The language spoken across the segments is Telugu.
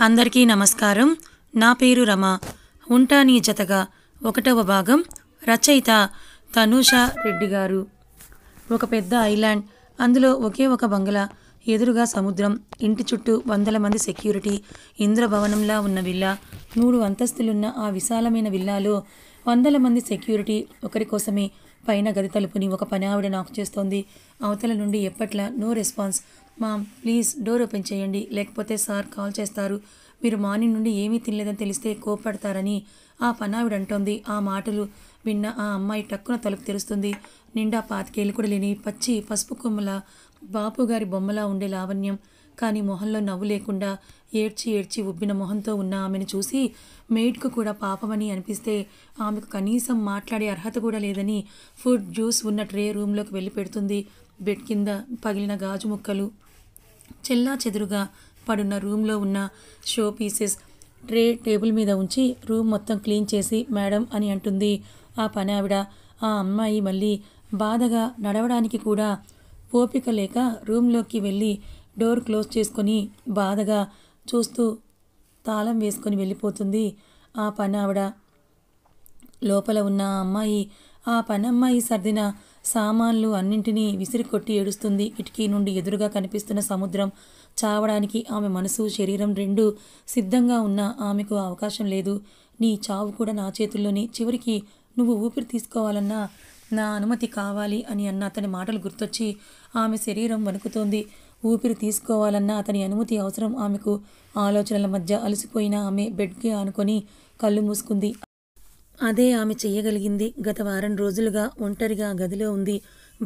అందరికీ నమస్కారం. నా పేరు రమ. ఉంటా నీ జతగా 1వ భాగం. రచయిత తనూష రెడ్డి గారు. ఒక పెద్ద ఐలాండ్, అందులో ఒకే ఒక బంగళా, ఎదురుగా సముద్రం, ఇంటి చుట్టూ వందల మంది సెక్యూరిటీ, ఇంద్రభవనంలా ఉన్న విల్లా. 3 అంతస్తులున్న ఆ విశాలమైన విల్లాలో వందల మంది సెక్యూరిటీ ఒకరి కోసమే. పైన గది తలుపుని ఒక పని ఆవిడ నాక్ చేస్తోంది. అవతల నుండి ఎప్పట్లా no response. Ma'am, please door open చేయండి, లేకపోతే సార్ కాల్ చేస్తారు. మీరు మార్నింగ్ నుండి ఏమీ తినలేదని తెలిస్తే కోప్పడతారని ఆ పనావిడ అంటోంది. ఆ మాటలు విన్న ఆ అమ్మాయి టక్కున తలుపు తెరుస్తుంది. నిండా 25 ఏళ్ళు కూడా లేని పచ్చి పసుపు కొమ్మల బాపుగారి బొమ్మలా ఉండే లావణ్యం. కానీ మొహంలో నవ్వు లేకుండా ఏడ్చి ఏడ్చి ఉబ్బిన మొహంతో ఉన్న ఆమెను చూసి మెయిడ్కు కూడా పాపమని అనిపిస్తే, ఆమెకు కనీసం మాట్లాడే అర్హత కూడా లేదని ఫుడ్, జ్యూస్ ఉన్న ట్రే రూమ్లోకి వెళ్ళి పెడుతుంది. బెడ్ కింద పగిలిన గాజు ముక్కలు, చెల్లా చెదురుగా పడున్న రూమ్లో ఉన్న షో పీసెస్ ట్రే టేబుల్ మీద ఉంచి రూమ్ మొత్తం క్లీన్ చేసి మేడం అని అంటుంది ఆ పని ఆవిడ. ఆ అమ్మాయి మళ్ళీ బాధగా నడవడానికి కూడా ఓపిక లేక రూమ్లోకి వెళ్ళి డోర్ క్లోజ్ చేసుకొని బాధగా చూస్తూ తాళం వేసుకొని వెళ్ళిపోతుంది ఆ పని ఆవిడ. లోపల ఉన్న ఆ పనమ్మాయి సర్దిన సామాన్లు అన్నింటినీ విసిరి కొట్టి ఏడుస్తుంది. కిటికీ నుండి ఎదురుగా కనిపిస్తున్న సముద్రం. చావడానికి ఆమె మనసు, శరీరం రెండూ సిద్ధంగా ఉన్న ఆమెకు అవకాశం లేదు. నీ చావు కూడా నా చేతుల్లోనే. చివరికి నువ్వు ఊపిరి తీసుకోవాలన్నా నా అనుమతి కావాలి అని అన్న అతని మాటలు గుర్తొచ్చి ఆమె శరీరం వణుకుతోంది. ఊపిరి తీసుకోవాలన్న అతని అనుమతి అవసరం ఆమెకు. ఆలోచనల మధ్య అలసిపోయిన ఆమె బెడ్కి ఆనుకొని కళ్ళు మూసుకుంది. అదే ఆమె చెయ్యగలిగింది. గత వారం రోజులుగా ఒంటరిగా గదిలో ఉంది.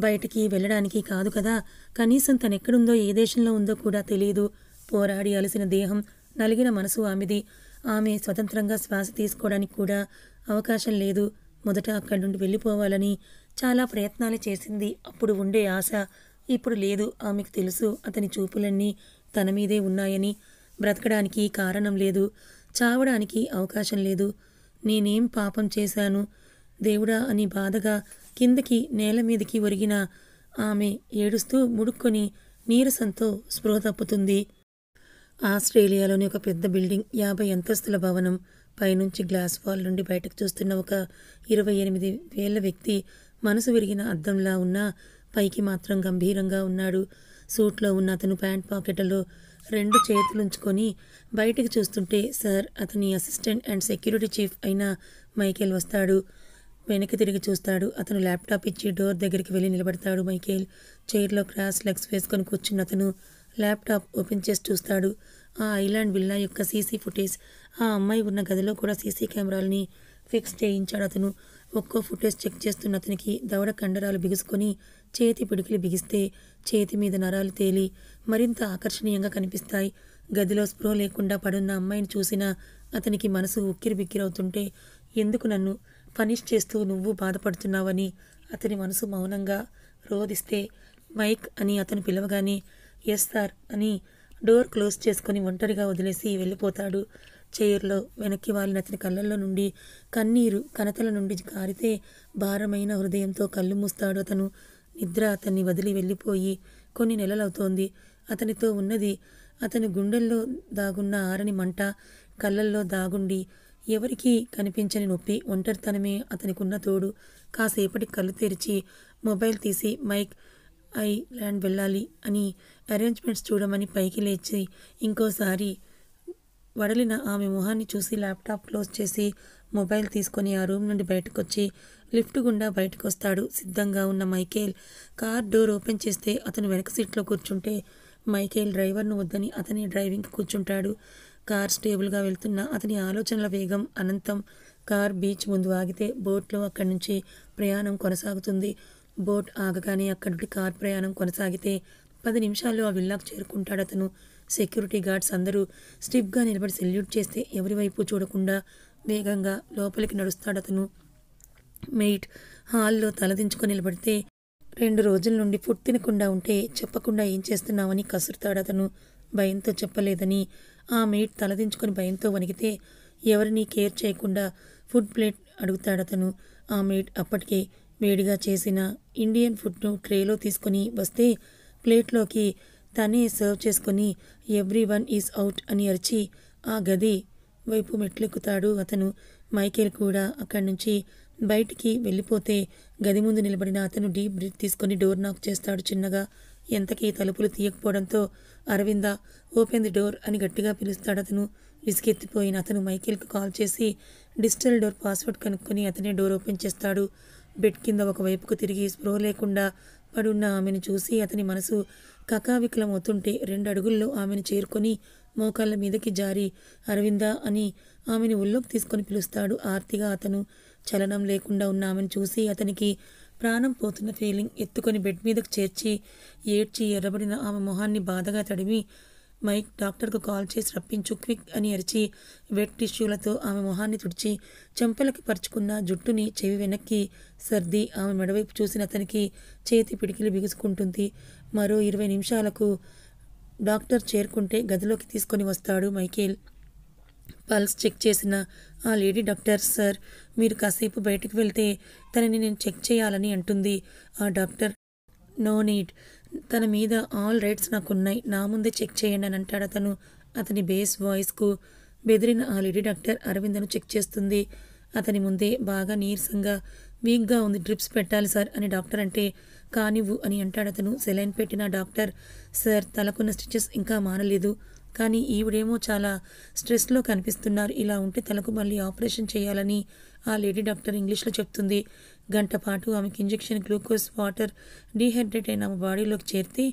బయటికి వెళ్ళడానికి కాదు కదా. కనీసం తనెక్కడుందో, ఏ దేశంలో ఉందో కూడా తెలియదు. పోరాడి అలసిన దేహం, నలిగిన మనసు ఆమెది. ఆమె స్వతంత్రంగా శ్వాస తీసుకోవడానికి కూడా అవకాశం లేదు. మొదట అక్కడి నుండి వెళ్ళిపోవాలని చాలా ప్రయత్నాలు చేసింది. అప్పుడు ఉండే ఆశ ఇప్పుడు లేదు. ఆమెకు తెలుసు అతని చూపులన్నీ తన మీదే ఉన్నాయని. బ్రతకడానికి కారణం లేదు, చావడానికి అవకాశం లేదు. నేనేం పాపం చేశాను దేవుడా అని బాధగా కిందకి నేల మీదకి ఒరిగిన ఆమె ఏడుస్తూ ముడుక్కొని నీరసంతో స్పృహ తప్పుతుంది. ఆస్ట్రేలియాలోని ఒక పెద్ద బిల్డింగ్, 50 అంతస్తుల భవనం. పైనుంచి గ్లాస్ వాల్ నుండి బయటకు చూస్తున్న ఒక 28 ఏళ్ల వ్యక్తి మనసు విరిగిన అద్దంలా ఉన్నా పైకి మాత్రం గంభీరంగా ఉన్నాడు. సూట్లో ఉన్న అతను ప్యాంట్ పాకెట్లలో 2 చేతులుంచుకొని బయటికి చూస్తుంటే సార్, అతని అసిస్టెంట్ అండ్ సెక్యూరిటీ చీఫ్ అయిన మైకేల్ వస్తాడు. వెనక్కి తిరిగి చూస్తాడు. అతను ల్యాప్టాప్ ఇచ్చి డోర్ దగ్గరికి వెళ్ళి నిలబడతాడు. మైకేల్ చైర్లో క్రాస్ లెగ్స్ వేసుకొని కూర్చున్న అతను ల్యాప్టాప్ ఓపెన్ చేసి చూస్తాడు. ఆ ఐలాండ్ విల్లా యొక్క సీసీ ఫుటేజ్. ఆ అమ్మాయి ఉన్న గదిలో కూడా సీసీ కెమెరాలని ఫిక్స్ చేయించాడు అతను. ఒక్కో ఫుటేజ్ చెక్ చేస్తున్న అతనికి దవడ కండరాలు బిగుసుకొని చేతి పిడికిలి బిగిస్తే చేతి మీద నరాలు తేలి మరింత ఆకర్షణీయంగా కనిపిస్తాయి. గదిలో స్పృహ లేకుండా పడున్న అమ్మాయిని చూసిన అతనికి మనసు ఉక్కిరి బిక్కిరవుతుంటే, ఎందుకు నన్ను పనిష్ చేస్తూ నువ్వు బాధపడుతున్నావని అతని మనసు మౌనంగా రోదిస్తే, మైక్ అని అతను పిలవగానే ఎస్ సార్ అని డోర్ క్లోజ్ చేసుకొని ఒంటరిగా వదిలేసి వెళ్ళిపోతాడు. చైర్లో వెనక్కి వాలిన అతని కళ్ళల్లో నుండి కన్నీరు కనతల నుండి కారితే భారమైన హృదయంతో కళ్ళు మూస్తాడు అతను. నిద్ర అతన్ని వదిలి వెళ్ళిపోయి కొన్ని నెలలవుతోంది. అతనితో ఉన్నది అతని గుండెల్లో దాగున్న ఆరని మంట, కళ్ళల్లో దాగుండి ఎవరికీ కనిపించని నొప్పి. ఒంటరితనమే అతనికున్న తోడు. కాసేపటి కళ్ళు తెరిచి మొబైల్ తీసి మైక్, ఐలాండ్ వెళ్ళాలి అని అరేంజ్మెంట్స్ చూడమని పైకి లేచి ఇంకోసారి వడలిన ఆమె మొహాన్ని చూసి ల్యాప్టాప్ క్లోజ్ చేసి మొబైల్ తీసుకొని ఆ రూమ్ నుండి బయటకొచ్చి లిఫ్ట్ గుండా బయటకు వస్తాడు. సిద్ధంగా ఉన్న మైకేల్ కార్ డోర్ ఓపెన్ చేస్తే అతను వెనక సీట్లో కూర్చుంటే మైకేల్ డ్రైవర్ను వద్దని అతని డ్రైవింగ్కి కూర్చుంటాడు. కార్ స్టేబుల్గా వెళ్తున్న అతని ఆలోచనల వేగం అనంతం. కార్ బీచ్ ముందు ఆగితే బోట్లో అక్కడి నుంచి ప్రయాణం కొనసాగుతుంది. బోట్ ఆగగానే అక్కడి నుండి కార్ ప్రయాణం కొనసాగితే 10 నిమిషాల్లో ఆ విల్లాకు చేరుకుంటాడు అతను. సెక్యూరిటీ గార్డ్స్ అందరూ స్టిఫ్గా నిలబడి సెల్యూట్ చేస్తే ఎవరి వైపు చూడకుండా వేగంగా లోపలికి నడుస్తాడతను. మెయిట్ హాల్లో తలదించుకొని నిలబడితే 2 రోజుల నుండి ఫుడ్ తినకుండా ఉంటే చెప్పకుండా ఏం చేస్తున్నావని కసురుతాడతను. భయంతో చెప్పలేదని ఆ మెయిట్ తలదించుకొని భయంతో వణికితే ఎవరినీ కేర్ చేయకుండా ఫుడ్ ప్లేట్ అడుగుతాడతను. ఆ మెయిట్ అప్పటికే వేడిగా చేసిన ఇండియన్ ఫుడ్ను ట్రేలో తీసుకొని వస్తే ప్లేట్లోకి తనే సర్వ్ చేసుకొని ఎవ్రీ వన్ ఈజ్ అవుట్ అని అరిచి ఆ గది వైపు మెట్లెక్కుతాడు అతను. మైకేల్ కూడా అక్కడి నుంచి బయటికి వెళ్ళిపోతే గది ముందు నిలబడిన అతను డీప్ బ్రీత్ తీసుకొని డోర్ నాక్ చేస్తాడు చిన్నగా. ఎంతకీ తలుపులు తీయకపోవడంతో అరవింద ఓపెన్ ది డోర్ అని గట్టిగా పిలుస్తాడు అతను. విసిగెత్తిపోయిన అతను మైకేల్కి కాల్ చేసి డిజిటల్ డోర్ పాస్వర్డ్ కనుక్కొని అతనే డోర్ ఓపెన్ చేస్తాడు. బెడ్ కింద ఒకవైపుకు తిరిగి స్ప్రో లేకుండా పడున్న ఆమెను చూసి అతని మనసు కకావికలం అవుతుంటే 2 అడుగుల్లో ఆమెను చేరుకొని మోకాళ్ళ మీదకి జారి అరవింద అని ఆమెను ఒళ్ళోకి తీసుకొని పిలుస్తాడు ఆర్తిగా. అతను చలనం లేకుండా ఉన్న ఆమెను చూసి అతనికి ప్రాణం పోతున్న ఫీలింగ్. ఎత్తుకొని బెడ్ మీదకు చేర్చి ఏడ్చి ఎర్రబడిన ఆమె మొహాన్ని బాధగా తడిమి మైక్ డాక్టర్కు కాల్ చేసి రప్పించు క్విక్ అని అరిచి వెట్ టిష్యూలతో ఆమె మొహాన్ని తుడిచి చెంపలకి పరుచుకున్న జుట్టుని చెవి వెనక్కి సర్ది ఆమె మెడవైపు చూసిన అతనికి చేతి పిడికిలి బిగుసుకుంటుంది. మరో 20 నిమిషాలకు డాక్టర్ చేరుకుంటే గదిలోకి తీసుకొని వస్తాడు మైకేల్. పల్స్ చెక్ చేసిన ఆ లేడీ డాక్టర్, సార్ మీరు కాసేపు బయటికి వెళ్తే తనని నేను చెక్ చేయాలని అంటుంది. ఆ డాక్టర్, నో నీడ్, తన మీద ఆల్ రైట్స్ నాకున్నాయి, నా ముందే చెక్ చేయండి అని అంటాడు అతను. అతని బేస్ వాయిస్కు బెదిరిన ఆ లేడీ డాక్టర్ అరవిందను చెక్ చేస్తుంది. అతని ముందే బాగా నీరసంగా వీక్గా ఉంది, డ్రిప్స్ పెట్టాలి సార్ అని డాక్టర్ అంటే కానివ్వు అని అంటాడు అతను. సెలైన్ పెట్టిన డాక్టర్, సార్ తలకున్న స్టిచెస్ ఇంకా మానలేదు, కానీ ఈవిడేమో చాలా స్ట్రెస్లో కనిపిస్తున్నారు, ఇలా ఉంటే తలకు మళ్ళీ ఆపరేషన్ చేయాలని ఆ లేడీ డాక్టర్ ఇంగ్లీష్లో చెప్తుంది. గంట పాటు ఆమెకి ఇంజెక్షన్, గ్లూకోజ్, వాటర్, డీహైడ్రేట్ అయిన ఆమె బాడీలోకి చేరితే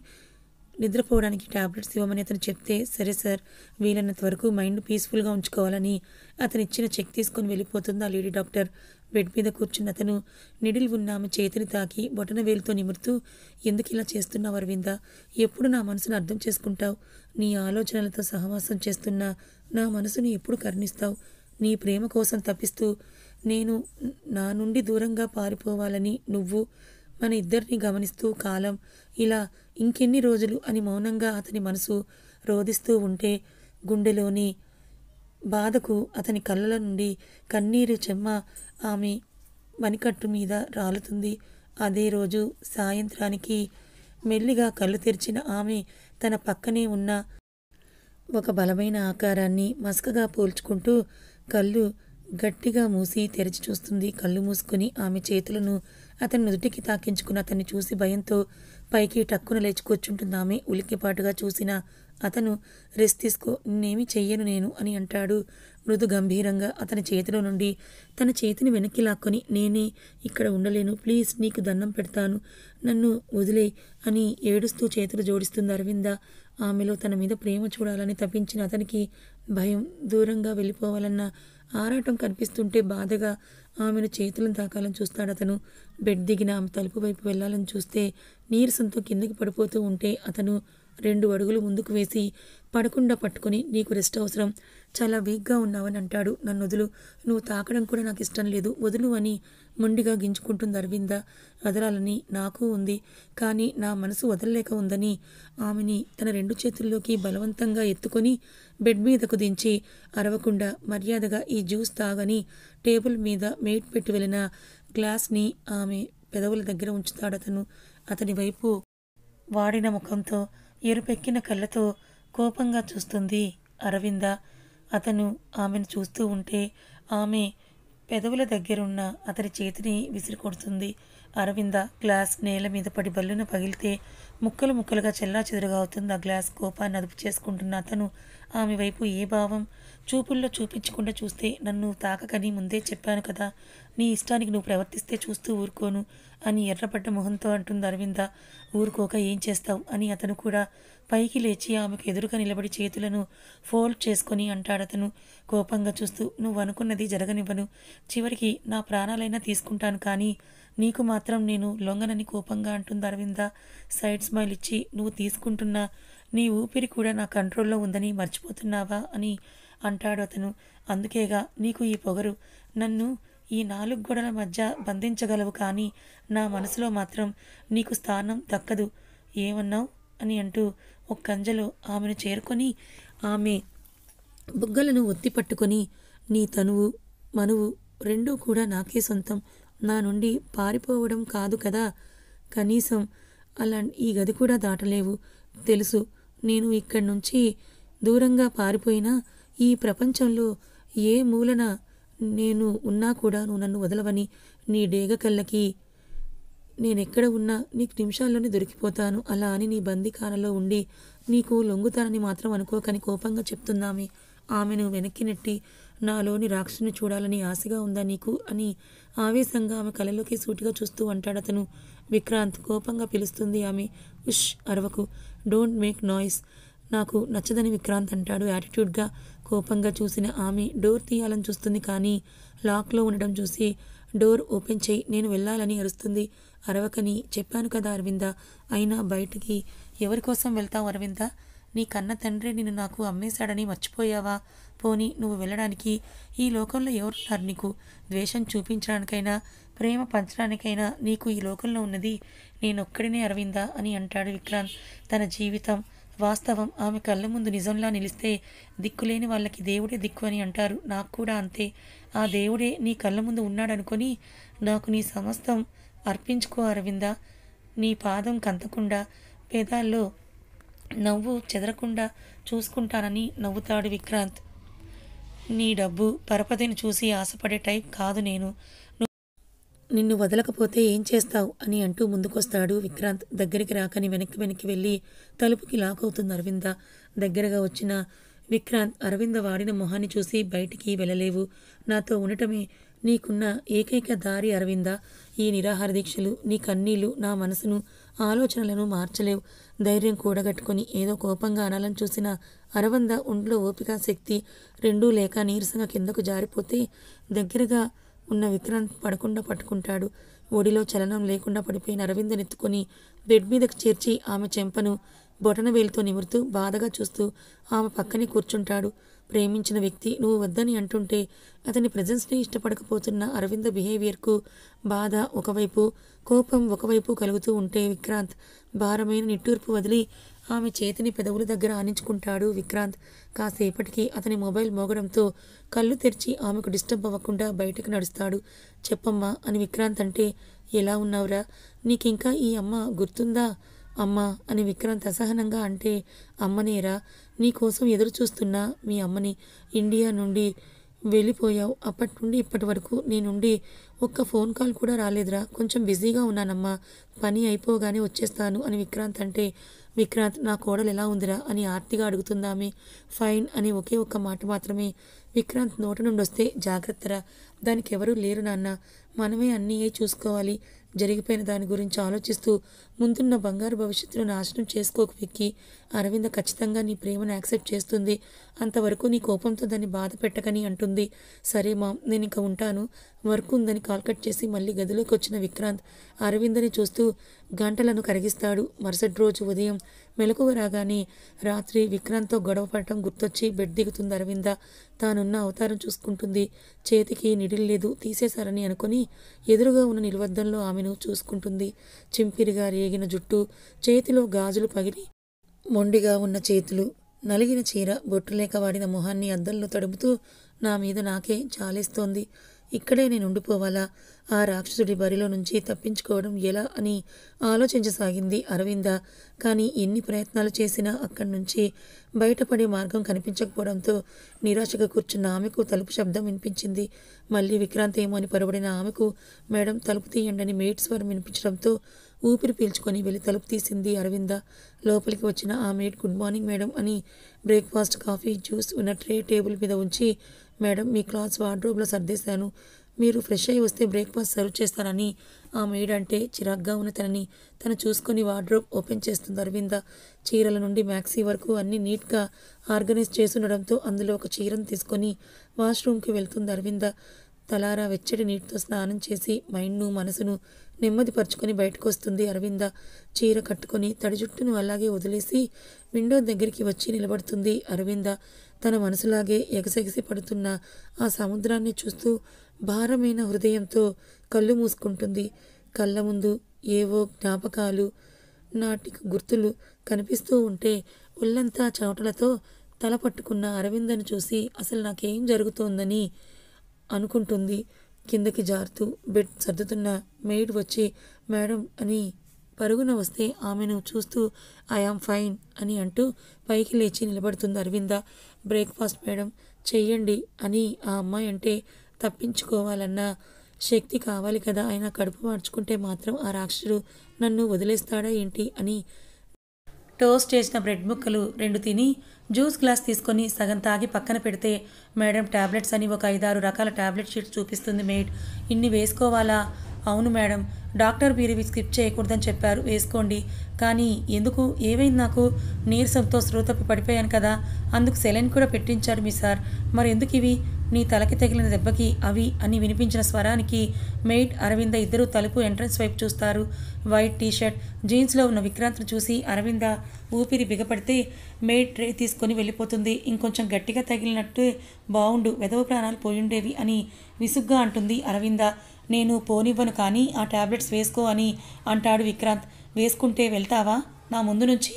నిద్రపోవడానికి టాబ్లెట్స్ ఇవ్వమని అతను చెప్తే, సరే సార్ వీలైనంత వరకు మైండ్ పీస్ఫుల్గా ఉంచుకోవాలని అతను ఇచ్చిన చెక్ తీసుకొని వెళ్ళిపోతుంది ఆ లేడీ డాక్టర్. బెడ్ మీద కూర్చున్న అతను నిడిల్ ఉన్న ఆమె చేతిని తాకి బొటన వేలుతో నిమురుతూ, ఎందుకు ఇలా చేస్తున్నావు అరవింద, ఎప్పుడు నా మనసును అర్థం చేసుకుంటావు, నీ ఆలోచనలతో సహవాసం చేస్తున్నా నా మనసుని ఎప్పుడు కరుణిస్తావు, నీ ప్రేమ కోసం తప్పిస్తూ నేను నా నుండి దూరంగా పారిపోవాలని నువ్వు, మన ఇద్దరిని గమనిస్తూ కాలం ఇలా ఇంకెన్ని రోజులు అని మౌనంగా అతని మనసు రోదిస్తూ ఉంటే గుండెలోని బాధకు అతని కళ్ళల నుండి కన్నీరు చెమ్మ ఆమె మణికట్టు మీద రాలుతుంది. అదే రోజు సాయంత్రానికి మెల్లిగా కళ్ళు తెరిచిన ఆమె తన పక్కనే ఉన్న ఒక బలమైన ఆకారాన్ని మసకగా పోల్చుకుంటూ కళ్ళు గట్టిగా మూసి తెరిచి చూస్తుంది. కళ్ళు మూసుకొని ఆమె చేతులను అతని నుదుటికి తాకించుకుని అతన్ని చూసి భయంతో పైకి టక్కున లేచి కూర్చుంటుంది ఆమె. ఉలిక్కిపాటుగా చూసిన అతను, రెస్ట్ తీసుకో, నేనేమీ చెయ్యను నేను అని అంటాడు మృదు గంభీరంగా. అతని చేతిలో నుండి తన చేతిని వెనక్కి లాక్కొని, నేనే ఇక్కడ ఉండలేను, ప్లీజ్ నీకు దండం పెడతాను, నన్ను వదిలే అని ఏడుస్తూ చేతులు జోడిస్తుంది అరవింద. ఆమెలో తన మీద ప్రేమ చూడాలని తప్పించిన అతనికి భయం, దూరంగా వెళ్ళిపోవాలన్న ఆరాటం కనిపిస్తుంటే బాధగా ఆమెను చేతులను తాకాలని చూస్తాడు అతను. బెడ్ దిగిన ఆమె తలుపు వైపు వెళ్ళాలని చూస్తే నీరసంతో కిందకి పడిపోతూ ఉంటే అతను 2 అడుగులు ముందుకు వేసి పడకుండా పట్టుకొని, నీకు రెస్ట్ అవసరం, చాలా వీక్గా ఉన్నావని అంటాడు. నన్ను వదులు, నువ్వు తాకడం కూడా నాకు ఇష్టం లేదు, వదులు అని మొండిగా గింజుకుంటుంది అరవింద. వదలాలని నాకు ఉంది, కానీ నా మనసు వదలలేక ఉందని ఆమెని తన 2 చేతుల్లోకి బలవంతంగా ఎత్తుకొని బెడ్ మీదకు దించి అరవకుండా మర్యాదగా ఈ జ్యూస్ తాగని టేబుల్ మీద మేట్ పెట్టి వెళ్ళిన గ్లాస్ని ఆమె పెదవుల దగ్గర ఉంచుతాడు అతను. అతని వైపు వాడిన ముఖంతో ఎరుపెక్కిన కళ్ళతో కోపంగా చూస్తుంది అరవింద. అతను ఆమెను చూస్తూ ఉంటే ఆమె పెదవుల దగ్గరున్న అతని చేతిని విసిరికొడుతుంది. అరవింద గ్లాస్ నేల మీద పడి బల్లున పగిలితే ముక్కలు ముక్కలుగా చెల్లాచెదురుగా అవుతుంది ఆ గ్లాస్. కోపాన్ని అదుపు చేసుకుంటున్న అతను ఆమె వైపు ఏ భావం చూపుల్లో చూపించకుండా చూస్తే, నన్ను తాకకని ముందే చెప్పాను కదా, నీ ఇష్టానికి నువ్వు ప్రవర్తిస్తే చూస్తూ ఊరుకోను అని ఎర్రపడ్డ మొహంతో అంటుంది అరవింద. ఊరుకోక ఏం చేస్తావు అని అతను కూడా పైకి లేచి ఆమెకు ఎదురుగా నిలబడి చేతులను ఫోల్డ్ చేసుకొని అంటాడతను కోపంగా చూస్తూ, నువ్వు అనుకున్నది జరగనివ్వను, చివరికి నా ప్రాణాలైనా తీసుకుంటాను, కానీ నీకు మాత్రం నేను లొంగనని కోపంగా అంటుంది అరవింద. సైడ్ స్మైల్ ఇచ్చి, నువ్వు తీసుకుంటున్న నీ ఊపిరి కూడా నా కంట్రోల్లో ఉందని మర్చిపోతున్నావా అని అంటాడు అతను. అందుకేగా నీకు ఈ పొగరు, నన్ను ఈ 4 గోడల మధ్య బంధించగలవు, కానీ నా మనసులో మాత్రం నీకు స్థానం దక్కదు, ఏమన్నావు అని అంటూ ఒక కంజలో ఆమెను చేరుకొని ఆమె బుగ్గలను ఒత్తి పట్టుకొని, నీ తనువు మనువు రెండూ కూడా నాకే సొంతం, నా నుండి పారిపోవడం కాదు కదా, కనీసం అలా ఈ గది కూడా దాటలేవు, తెలుసు, నేను ఇక్కడి నుంచి దూరంగా పారిపోయినా ఈ ప్రపంచంలో ఏ మూలన నేను ఉన్నా కూడా నువ్వు నన్ను వదలవని నీ డేగ కళ్ళకి నేనెక్కడ ఉన్నా నీకు నిమిషాల్లోనే దొరికిపోతాను. అలా అని నీ బందీఖానలో ఉండి నీకు లొంగుతానని మాత్రం అనుకోకని కోపంగా చెప్తుందామె. ఆమెను వెనక్కి నెట్టి నాలోని రాక్షసుని చూడాలని ఆశగా ఉందా నీకు అని ఆవేశంగా ఆమె కళ్ళలోకి సూటిగా చూస్తూ అంటాడతను. విక్రాంత్ కోపంగా పిలుస్తుంది ఆమె. ఉష్ అరవకు, డోంట్ మేక్ నాయిస్, నాకు నచ్చదని విక్రాంత్ అంటాడు యాటిట్యూడ్గా. కోపంగా చూసిన ఆమె డోర్ తీయాలని చూస్తుంది కానీ లాక్లో ఉండడం చూసి డోర్ ఓపెన్ చేయి, నేను వెళ్ళాలని అరుస్తుంది. అరవకని చెప్పాను కదా అరవింద, అయినా బయటికి ఎవరి కోసం వెళ్తావు అరవింద? నీ కన్న తండ్రి నిన్ను నాకు అమ్మేశాడని మర్చిపోయావా? పోనీ నువ్వు వెళ్ళడానికి ఈ లోకంలో ఎవరున్నారు నీకు? ద్వేషం చూపించడానికైనా ప్రేమ పంచడానికైనా నీకు ఈ లోకంలో ఉన్నది నేనొక్కడినే అరవిందా అని అంటాడు విక్రాంత్. తన జీవితం వాస్తవం ఆమె కళ్ళ ముందు నిజంలా నిలిస్తే దిక్కులేని వాళ్ళకి దేవుడే దిక్కు అని అంటారు. నాకు కూడా అంతే. ఆ దేవుడే నీ కళ్ళ ముందు ఉన్నాడనుకొని నాకు నీ సమస్తం అర్పించుకో అరవిందా. నీ పాదం కంతకుండా పేదాల్లో నవ్వు చెదరకుండా చూసుకుంటానని నవ్వుతాడు విక్రాంత్. నీ డబ్బు పరపతిని చూసి ఆశపడే టైప్ కాదు నేను. నిన్ను వదలకపోతే ఏం చేస్తావు అని అంటూ ముందుకొస్తాడు విక్రాంత్. దగ్గరికి రాకని వెనక్కి వెళ్ళి తలుపుకి లాక్ అవుతుంది అరవింద. దగ్గరగా వచ్చిన విక్రాంత్ అరవింద వాడిన మొహాన్ని చూసి బయటికి వెళ్ళలేవు, నాతో ఉండటమే నీకున్న ఏకైక దారి అరవింద. ఈ నిరాహార దీక్షలు, నీ కన్నీళ్లు నా మనసును ఆలోచనలను మార్చలేవు. ధైర్యం కూడగట్టుకొని ఏదో కోపంగా అనాలని చూసిన అరవింద ఒంట్లో ఓపిక శక్తి రెండూ లేక నీరసంగా కిందకు జారిపోతే దగ్గరగా ఉన్న విక్రాంత్ పడకుండా పట్టుకుంటాడు. ఒడిలో చలనం లేకుండా పడిపోయిన అరవిందనెత్తుకొని బెడ్ మీదకు చేర్చి ఆమె చెంపను బొటన వేలుతో నిమురుతూ బాధగా చూస్తూ ఆమె పక్కనే కూర్చుంటాడు. ప్రేమించిన వ్యక్తి నువ్వు వద్దని అంటుంటే అతని ప్రజెన్స్ని ఇష్టపడకపోతున్న అరవింద బిహేవియర్కు బాధ ఒకవైపు, కోపం ఒకవైపు కలుగుతూ ఉంటే విక్రాంత్ భారమైన నిట్టూర్పు వదిలి ఆమె చేతిని పెదవుల దగ్గర ఆనించుకుంటాడు విక్రాంత్. కాసేపటికి అతని మొబైల్ మోగడంతో కళ్ళు తెరిచి ఆమెకు డిస్టర్బ్ అవ్వకుండా బయటకు నడుస్తాడు. చెప్పమ్మా అని విక్రాంత్ అంటే, ఎలా ఉన్నావురా, నీకింకా ఈ అమ్మ గుర్తుందా అమ్మా అని విక్రాంత్ అసహనంగా అంటే, అమ్మనేరా, నీకోసం ఎదురు చూస్తున్నా మీ అమ్మని. ఇండియా నుండి వెళ్ళిపోయావు, అప్పటి నుండి ఇప్పటి వరకు నీ నుండి ఒక్క ఫోన్ కాల్ కూడా రాలేదురా, కొంచెం బిజీగా ఉన్నానమ్మా, పని అయిపోగానే వచ్చేస్తాను అని విక్రాంత్ అంటే, విక్రాంత్ నా కోడలు ఎలా ఉందిరా అని ఆర్తిగా అడుగుతుందామె. ఫైన్ అని ఒకే ఒక్క మాట మాత్రమే విక్రాంత్ నోటి నుండి వస్తే, జాగ్రత్తరా, దానికి ఎవరూ లేరు నాన్న, మనమే అన్నీ చూసుకోవాలి. జరిగిపోయిన దాని గురించి ఆలోచిస్తూ ముందున్న బంగారు భవిష్యత్తును నాశనం చేసుకోకు విక్కీ. అరవింద ఖచ్చితంగా నీ ప్రేమను యాక్సెప్ట్ చేస్తుంది, అంతవరకు నీ కోపంతో దాన్ని బాధ పెట్టకని అంటుంది. సరే మామ్, నేను ఇంకా ఉంటాను, వర్క్ ఉందని కాల్ కట్ చేసి మళ్ళీ గదిలోకి వచ్చిన విక్రాంత్ అరవిందని చూస్తూ గంటలను కరిగిస్తాడు. మరుసటి రోజు ఉదయం మెలకువ రాగానే రాత్రి విక్రాంత్తో గొడవ పడటం గుర్తొచ్చి బెడ్ దిగుతుంది అరవింద. తానున్న అవతారం చూసుకుంటుంది. చేతికి నిడిల్ లేదు, తీసేశారని అనుకుని ఎదురుగా ఉన్న నిలువద్దంలో ఆమెను చూసుకుంటుంది. చింపిరిగా రేగిన జుట్టు, చేతిలో గాజులు పగిలి మొండిగా ఉన్న చేతులు, నలిగిన చీర, బొట్టు లేక వాడిన మొహాన్ని అద్దంలో తడుముతూ నా మీద నాకే చాలేస్తోంది, ఇక్కడే నేను ఉండిపోవాలా, ఆ రాక్షసుడి బరిలో నుంచి తప్పించుకోవడం ఎలా అని ఆలోచించసాగింది అరవింద. కానీ ఎన్ని ప్రయత్నాలు చేసినా అక్కడి నుంచి బయటపడే మార్గం కనిపించకపోవడంతో నిరాశగా కూర్చున్న ఆమెకు తలుపు శబ్దం వినిపించింది. మళ్ళీ విక్రాంత్ ఏమో అని పరబడిన ఆమెకు మేడం తలుపు తీయండి అని మేడ్ స్వరం వినిపించడంతో ఊపిరి పీల్చుకొని వెళ్ళి తలుపు తీసింది అరవింద. లోపలికి వచ్చిన ఆ మేడ్ గుడ్ మార్నింగ్ మేడం అని బ్రేక్ఫాస్ట్, కాఫీ, జ్యూస్ ఉన్న ట్రే టేబుల్ మీద ఉంచి, మేడం మీ క్లాత్స్ వార్డ్రోబ్లో సర్దేశాను, మీరు ఫ్రెష్ అయ్యి వస్తే బ్రేక్ఫాస్ట్ సర్వ్ చేస్తానని ఆ మేడ్ అంటే చిరాగ్గా ఉన్న తను చూసుకొని వార్డ్రోబ్ ఓపెన్ చేస్తుంది అరవింద. చీరల నుండి మ్యాక్సీ వరకు అన్నీ నీట్గా ఆర్గనైజ్ చేస్తుండడంతో అందులో ఒక చీరను తీసుకొని వాష్రూమ్కి వెళ్తుంది అరవింద. తలారా వెచ్చటి నీటితో స్నానం చేసి మైండ్ను మనసును నెమ్మదిపరుచుకొని బయటకు వస్తుంది అరవింద. చీర కట్టుకొని తడి జుట్టును అలాగే వదిలేసి విండో దగ్గరికి వచ్చి నిలబడుతుంది అరవింద. తన మనసులాగే ఎగసెగసి పడుతున్న ఆ సముద్రాన్ని చూస్తూ భారమైన హృదయంతో కళ్ళు మూసుకుంటుంది. కళ్ళ ముందు ఏవో జ్ఞాపకాలు, నాటి గుర్తులు కనిపిస్తూ ఉంటే ఒళ్ళంతా చెమటలతో తల పట్టుకున్న అరవిందను చూసి అసలు నాకేం జరుగుతోందని అనుకుంటుంది. కిందకి జారుతూ బెడ్ సర్దుతున్న మెయిడ్ వచ్చి మేడం అని పరుగున వస్తే ఆమెను చూస్తూ ఐఆమ్ ఫైన్ అని అంటూ పైకి లేచి నిలబడుతుంది అరవింద. బ్రేక్ఫాస్ట్ మేడం చెయ్యండి అని ఆ అమ్మాయి అంటే తప్పించుకోవాలన్న శక్తి కావాలి కదా, ఆయన కడుపు మార్చుకుంటే మాత్రం ఆ రాక్షసుడు నన్ను వదిలేస్తాడా ఏంటి అని టోస్ట్ చేసిన బ్రెడ్ ముక్కలు 2 తిని జ్యూస్ గ్లాస్ తీసుకొని సగం తాగి పక్కన పెడితే మేడం టాబ్లెట్స్ అని ఒక 5-6 రకాల టాబ్లెట్ షీట్స్ చూపిస్తుంది మేడ్. ఇన్ని వేసుకోవాలా? అవును మేడం, డాక్టర్ మీరు ఇవి స్కిప్ చేయకూడదని చెప్పారు, వేసుకోండి. కానీ ఎందుకు? ఏమైంది? నాకు నీరసంతో స్పృహ తప్పి పడిపోయాను కదా, అందుకు సెలైన్ కూడా పెట్టించారు మీ సార్. మరి ఎందుకు ఇవి? నీ తలకి తగిలిన దెబ్బకి అవి అని వినిపించిన స్వరానికి మెయిడ్ అరవింద ఇద్దరూ తలుపు ఎంట్రన్స్ వైపు చూస్తారు. వైట్ టీషర్ట్ జీన్స్లో ఉన్న విక్రాంత్ను చూసి అరవింద ఊపిరి బిగపడితే మెయిడ్ ట్రే తీసుకొని వెళ్ళిపోతుంది. ఇంకొంచెం గట్టిగా తగిలినట్టు బావుండు, వెధవ ప్రాణాలు పోయుండేవి అని విసుగ్గా అంటుంది అరవింద. నేను పోనివ్వను కానీ ఆ టాబ్లెట్స్ వేసుకో అని అంటాడు విక్రాంత్. వేసుకుంటే వెళ్తావా నా ముందు నుంచి?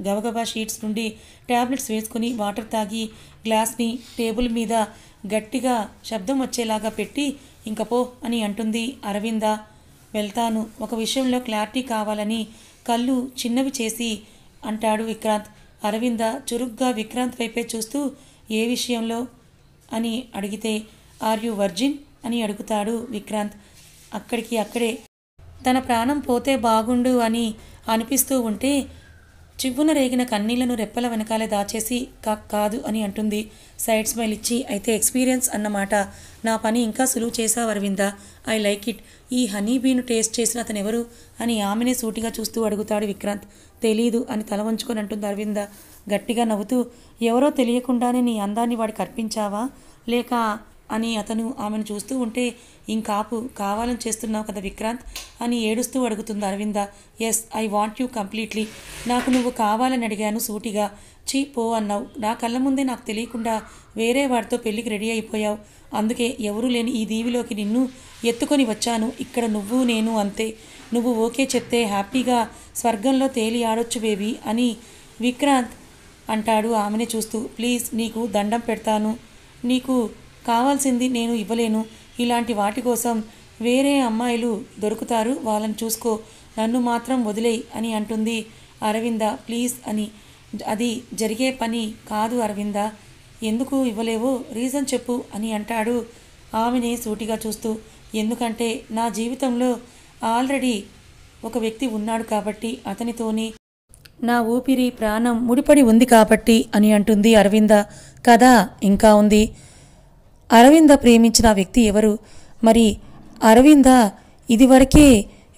గబగబా షీట్స్ నుండి టాబ్లెట్స్ వేసుకుని వాటర్ తాగి గ్లాస్ని టేబుల్ మీద గట్టిగా శబ్దం వచ్చేలాగా పెట్టి ఇంక పో అని అంటుంది అరవింద. వెళ్తాను, ఒక విషయంలో క్లారిటీ కావాలని కళ్ళు చిన్నవి చేసి అంటాడు విక్రాంత్. అరవింద చురుగ్గా విక్రాంత్ వైపే చూస్తూ ఏ విషయంలో అని అడిగితే ఆర్ యు వర్జిన్ అని అడుగుతాడు విక్రాంత్. అక్కడే తన ప్రాణం పోతే బాగుండు అని అనిపిస్తూ ఉంటే చివ్వున రేగిన కన్నీళ్లను రెప్పల వెనకాలే దాచేసి కాదు అని అంటుంది సైడ్ స్మైల్ ఇచ్చి. అయితే ఎక్స్పీరియన్స్ అన్నమాట. నా పని ఇంకా సులువు చేశావు అరవింద, ఐ లైక్ ఇట్. ఈ హనీ బీను టేస్ట్ చేసిన అతను ఎవరు అని ఆమెనే సూటిగా చూస్తూ అడుగుతాడు విక్రాంత్. తెలీదు అని తల వంచుకొని అంటుంది అరవింద గట్టిగా నవ్వుతూ. ఎవరో తెలియకుండానే నీ అందాన్ని వాడికి అర్పించావా లేక అని అతను ఆమెను చూస్తూ ఉంటే ఇంకాపు, కావాలని చేస్తున్నావు కదా విక్రాంత్ అని ఏడుస్తూ అడుగుతుంది Aravinda. Yes, I want you completely. నాకు నువ్వు కావాలని అడిగాను సూటిగా. చీ పో అన్నావు. నా కళ్ళ ముందే నాకు తెలియకుండా వేరే వాడితో పెళ్ళికి రెడీ అయిపోయావు. అందుకే ఎవరూ లేని ఈ దీవిలోకి నిన్ను ఎత్తుకొని వచ్చాను. ఇక్కడ నువ్వు నేను అంతే. నువ్వు ఓకే చెప్తే హ్యాపీగా స్వర్గంలో తేలి ఆడొచ్చు బేబీ అని విక్రాంత్ అంటాడు ఆమెనే చూస్తూ. ప్లీజ్ నీకు దండం పెడతాను, నీకు కావాల్సింది నేను ఇవ్వలేను. ఇలాంటి వాటి కోసం వేరే అమ్మాయిలు దొరుకుతారు, వాళ్ళని చూసుకో, నన్ను మాత్రం వదిలేయి అని అంటుంది అరవింద. ప్లీజ్ అని. అది జరిగే పని కాదు అరవింద, ఎందుకు ఇవ్వలేవో రీజన్ చెప్పు అని అంటాడు ఆమెనే సూటిగా చూస్తూ. ఎందుకంటే నా జీవితంలో ఆల్రెడీ ఒక వ్యక్తి ఉన్నాడు కాబట్టి, అతనితోనే నా ఊపిరి ప్రాణం ముడిపడి ఉంది కాబట్టి అని అంటుంది అరవింద. కదా ఇంకా ఉంది. అరవింద ప్రేమించిన వ్యక్తి ఎవరు? మరి అరవింద ఇదివరకే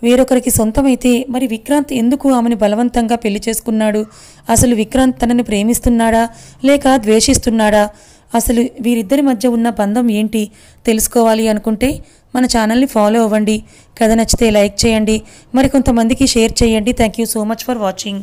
వేరొకరికి సొంతమైతే మరి విక్రాంత్ ఎందుకు ఆమెను బలవంతంగా పెళ్లి చేసుకున్నాడు? అసలు విక్రాంత్ తనని ప్రేమిస్తున్నాడా లేక ద్వేషిస్తున్నాడా? అసలు వీరిద్దరి మధ్య ఉన్న బంధం ఏంటి తెలుసుకోవాలి అనుకుంటే మన ఛానల్ని ఫాలో అవ్వండి. కథ నచ్చితే లైక్ చేయండి, మరికొంతమందికి షేర్ చేయండి. Thank you so much for watching.